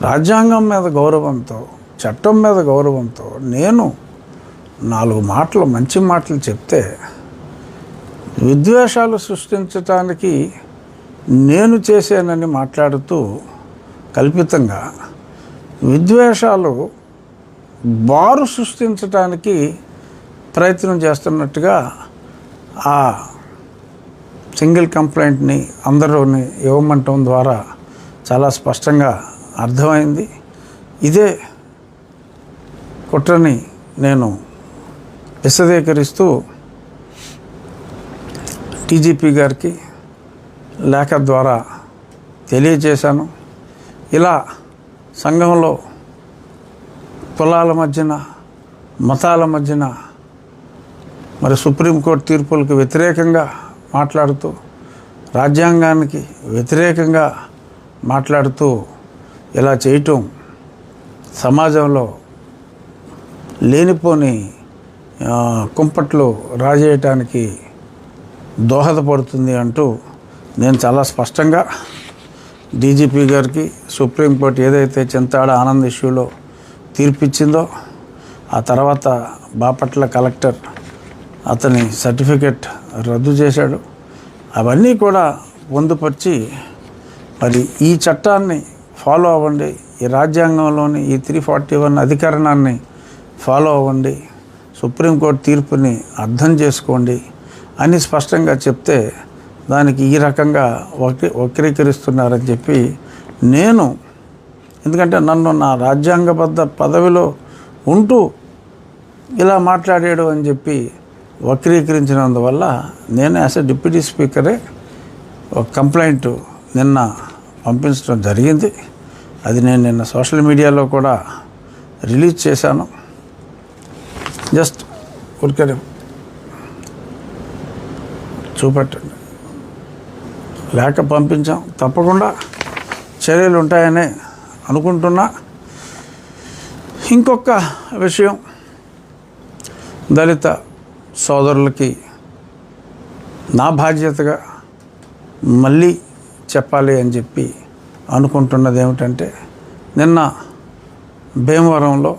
రాజ్యాంగం మీద గౌరవంతో, చట్టం మీద గౌరవంతో నేను 4 మాటలు, మంచి మాటలు చెప్తే విద్వేషాలు సృష్టించటానికి నేను చేశానని మాట్లాడుతూ కల్పితంగా విద్వేషాలు బారు సృష్టించటానికి ప్రయత్నం చేస్తున్నట్టుగా ఆ సింగిల్ కంప్లైంట్ని అందరూని ఇవ్వమంటం ద్వారా చాలా స్పష్టంగా అర్థమైంది. ఇదే కుట్రని నేను విశదీకరిస్తూ టీజీపీ గారికి లేఖ ద్వారా తెలియజేశాను. ఇలా సంఘంలో కులాల మధ్యన, మతాల మధ్యన మరి సుప్రీంకోర్టు తీర్పులకు వ్యతిరేకంగా మాట్లాడుతూ, రాజ్యాంగానికి వ్యతిరేకంగా మాట్లాడుతూ ఇలా చేయటం సమాజంలో లేనిపోని కుంపట్లు రాజేయటానికి దోహదపడుతుంది అంటూ నేను చాలా స్పష్టంగా డీజీపీ గారికి, సుప్రీంకోర్టు ఏదైతే చింతాడ ఆనంద్ ఇష్యూలో తీర్పిచ్చిందో, ఆ తర్వాత బాపట్ల కలెక్టర్ అతని సర్టిఫికెట్ రద్దు చేశాడు, అవన్నీ కూడా పొందుపరిచి మరి ఈ చట్టాన్ని ఫాలో అవ్వండి, ఈ రాజ్యాంగంలోని ఈ 341 అధికరణాన్ని ఫాలో అవ్వండి, సుప్రీంకోర్టు తీర్పుని అర్థం చేసుకోండి అని స్పష్టంగా చెప్తే దానికి ఈ రకంగా వక్రీకరిస్తున్నారని చెప్పి నేను, ఎందుకంటే నన్ను నా రాజ్యాంగబద్ధ పదవిలో ఉంటూ ఇలా మాట్లాడాడు అని చెప్పి వక్రీకరించినందువల్ల నేను యాజ్ ఎ డిప్యూటీ స్పీకరే ఒక కంప్లైంట్ నిన్న పంపించడం జరిగింది. అది నేను నిన్న సోషల్ మీడియాలో కూడా రిలీజ్ చేశాను. జస్ట్ ఊరికే చూపెట్టండి. లేఖ పంపించాం, తప్పకుండా చర్యలు ఉంటాయనే అనుకుంటున్నా. ఇంకొక విషయం, దళిత సోదరులకి నా బాధ్యతగా మళ్ళీ చెప్పాలి అని చెప్పి అనుకుంటున్నది ఏమిటంటే, నిన్న భీమవరంలో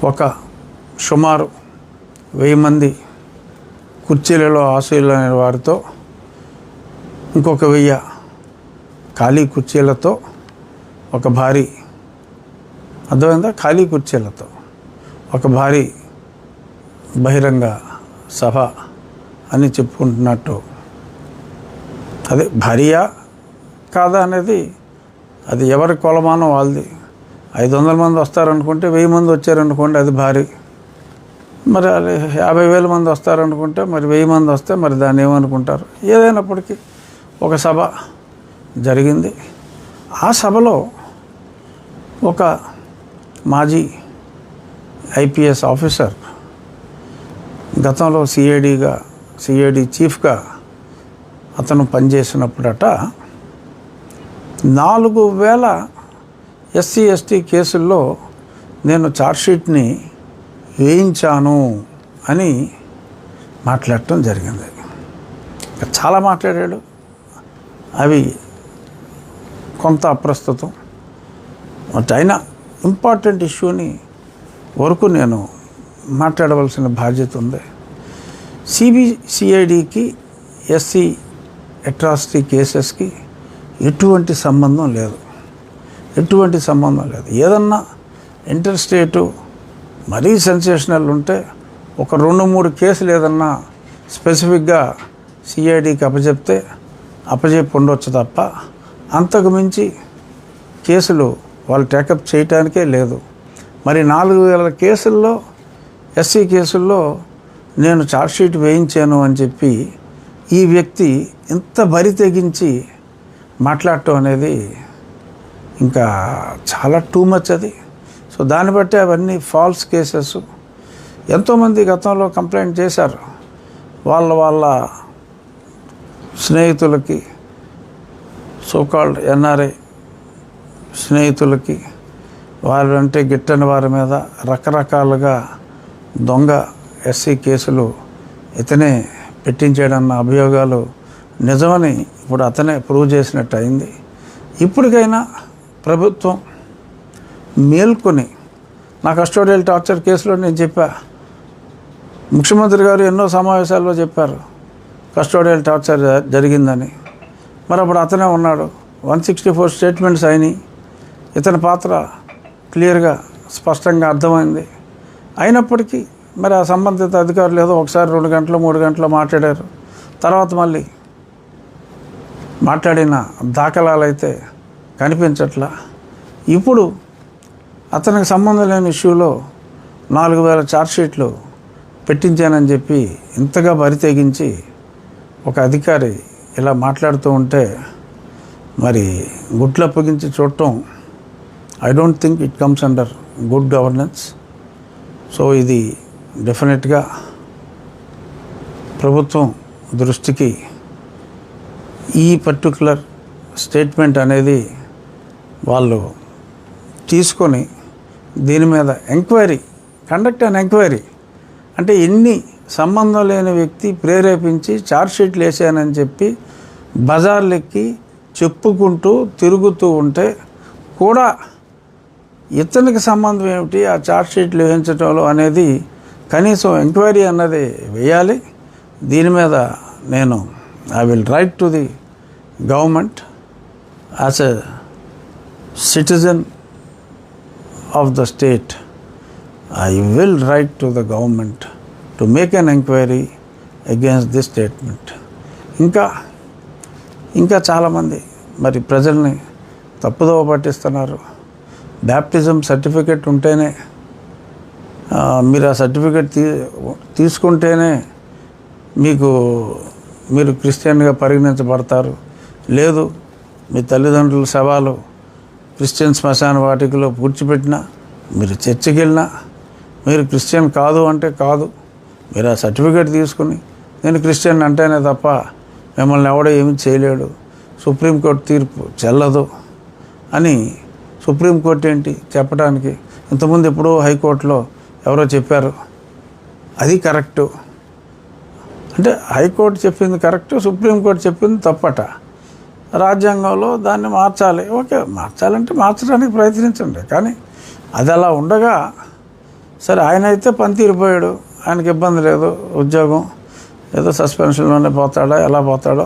ఒక సుమారు 1000 మంది కుర్చీలలో ఆశీలైన వారితో, ఇంకొక 1000 ఖాళీ కుర్చీలతో ఒక భారీ, అర్థమైందా, ఖాళీ కుర్చీలతో ఒక భారీ బహిరంగ సభ అని చెప్పుకుంటున్నట్టు, అదే భారీయా కాదా అనేది అది ఎవరి కొలమానం వాళ్ళది. 500 మంది వస్తారనుకుంటే 1000 మంది వచ్చారనుకోండి, అది భారీ. మరి అది 50,000 మంది వస్తారనుకుంటే మరి 1000 మంది వస్తే మరి దాన్ని ఏమనుకుంటారు. ఏదైనప్పటికీ ఒక సభ జరిగింది. ఆ సభలో ఒక మాజీ ఐపీఎస్ ఆఫీసర్, గతంలో సిఐడి చీఫ్గా అతను పనిచేసినప్పుడట 4000 ఎస్సీ ఎస్టీ కేసుల్లో నేను ఛార్జ్షీట్ని వేయించాను అని మాట్లాడటం జరిగింది. చాలా మాట్లాడాడు, అవి కొంత అప్రస్తుతం. అయినా ఇంపార్టెంట్ ఇష్యూని వరకు నేను మాట్లాడవలసిన బాధ్యత ఉంది. సిఐడికి ఎస్సీ అట్రాసిటీ కేసెస్కి ఎటువంటి సంబంధం లేదు. ఏదన్నా ఇంటర్ స్టేటు మరీ సెన్సేషనల్ ఉంటే ఒక 2-3 కేసులు ఏదన్నా స్పెసిఫిక్గా సిఐడికి అప్పచెప్పి ఉండొచ్చు తప్ప అంతకు మించి కేసులు వాళ్ళు టేకప్ చేయటానికే లేదు. మరి 4000 కేసుల్లో, ఎస్సీ కేసుల్లో నేను ఛార్జ్షీట్ వేయించాను అని చెప్పి ఈ వ్యక్తి ఇంత బరి తెగించి మాట్లాడటం అనేది ఇంకా చాలా టూ మచ్ అది. సో దాన్ని బట్టి అవన్నీ ఫాల్స్ కేసెస్. ఎంతోమంది గతంలో కంప్లైంట్ చేశారు, వాళ్ళ స్నేహితులకి, సోకాల్డ్ ఎన్ఆర్ఐ స్నేహితులకి, వారంటే గిట్టని వారి మీద రకరకాలుగా దొంగ ఎస్సీ కేసులు ఇతనే పెట్టించాడన్న అభియోగాలు నిజమని ఇప్పుడు అతనే ప్రూవ్ చేసినట్టు అయింది. ఇప్పటికైనా ప్రభుత్వం మేల్కొని, నా కస్టోడియల్ టార్చర్ కేసులో నేను చెప్పా, ముఖ్యమంత్రి గారు ఎన్నో సమావేశాల్లో చెప్పారు కస్టోడియల్ టార్చర్ జరిగిందని. మరి అప్పుడు అతనే ఉన్నాడు. 164 స్టేట్మెంట్స్ అయినాయి. ఇతని పాత్ర క్లియర్గా స్పష్టంగా అర్థమైంది. అయినప్పటికీ మరి ఆ సంబంధిత అధికారులు ఏదో ఒకసారి 2 గంటలు 3 గంటలు మాట్లాడారు. తర్వాత మళ్ళీ మాట్లాడిన దాఖలాలు అయితే కనిపించట్లా. ఇప్పుడు అతనికి సంబంధం లేని ఇష్యూలో 4000 ఛార్జ్షీట్లు పెట్టించానని చెప్పి ఇంతగా బరి తెగించి ఒక అధికారి ఇలా మాట్లాడుతూ ఉంటే మరి గుడ్లు అప్పగించి చూడటం, I don't think it comes under good governance. So ఇది డెఫినెట్గా ప్రభుత్వం దృష్టికి ఈ పర్టికులర్ స్టేట్మెంట్ అనేది వాళ్ళు తీసుకొని దీని మీద ఎంక్వైరీ, కండక్ట్ అన్ ఎంక్వైరీ. అంటే ఎన్ని సంబంధం లేని వ్యక్తి ప్రేరేపించి ఛార్జ్షీట్లు వేసానని చెప్పి బజార్లెక్కి చెప్పుకుంటూ తిరుగుతూ ఉంటే కూడా ఇతనికి సంబంధం ఏమిటి ఆ ఛార్జ్షీట్లు వేయించడంలో అనేది కనీసం ఎంక్వైరీ అన్నది వేయాలి. దీని మీద నేను I will write to the government as a citizen of the state. I will write to the government to make an inquiry against this statement. ఇంకా చాలామంది మరి ప్రజల్ని తప్పుదోవ పట్టిస్తున్నారు. బ్యాప్టిజం సర్టిఫికెట్ ఉంటేనే, మీరు ఆ సర్టిఫికెట్ తీసుకుంటేనే మీరు క్రిస్టియన్గా పరిగణించబడతారు. లేదు, మీ తల్లిదండ్రుల శవాలు క్రిస్టియన్ శ్మశాన వాటికలో పూడ్చిపెట్టినా, మీరు చర్చికి వెళ్ళినా, మీరు క్రిస్టియన్ కాదు అంటే కాదు, మీరు ఆ సర్టిఫికేట్ తీసుకుని నేను క్రిస్టియన్ అంటేనే తప్ప మిమ్మల్ని ఎవడో ఏమీ చేయలేడు, సుప్రీంకోర్టు తీర్పు చెల్లదు అని సుప్రీంకోర్టు ఏంటి చెప్పడానికి? ఇంతకుముందు ఎప్పుడో హైకోర్టులో ఎవరో చెప్పారు, అది కరెక్టు. అంటే హైకోర్టు చెప్పింది కరెక్టు, సుప్రీంకోర్టు చెప్పింది తప్పట. రాజ్యాంగంలో దాన్ని మార్చాలి. ఓకే, మార్చాలంటే మార్చడానికి ప్రయత్నించండి. కానీ అది అలా ఉండగా, సరే ఆయన అయితే పనితీరిపోయాడు, ఆయనకి ఇబ్బంది లేదు, ఉద్యోగం ఏదో సస్పెన్షన్లోనే పోతాడో ఎలా పోతాడో.